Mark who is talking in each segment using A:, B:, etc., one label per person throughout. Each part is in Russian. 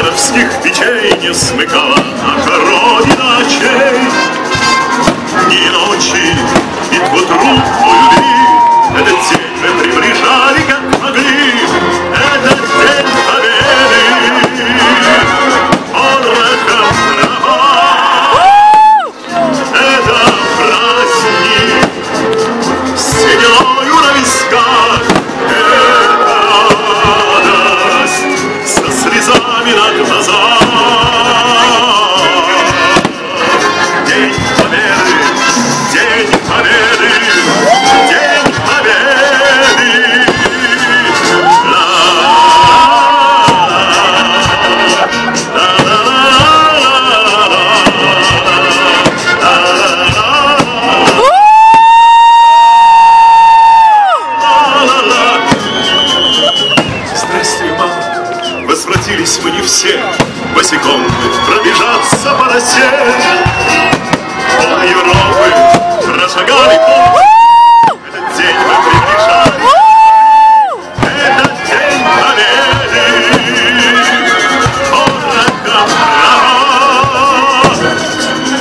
A: гитлеровских печей не смыкала наша Родина очей. Дни и ночи, битву трудную вели, этот день мы приближали, как могли. Этот день победы, порохом трава. Это праздник с сединою на висках. Это радость со слезами на глазах. День победы, день победы, день победы. Здравствуй, мама. Возвратились мы не все, босиком мы пробежаться по росе. Пол Европы прошагали путь. Этот день мы приближали. Этот день победы. Порохом трава.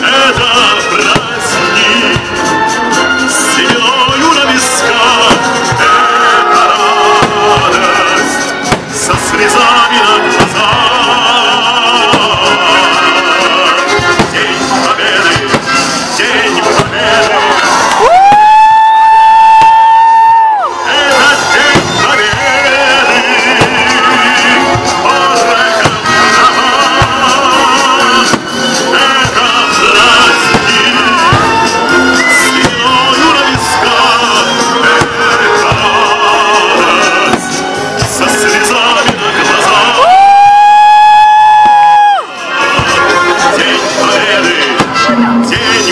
A: Это праздник с сединою на висках. Это радость со слезами на глазах. День победы, день победы. Это день победы. Порохом трава. Это праздник с сединою на висках. Это радость со слезами на глазах. День победы, день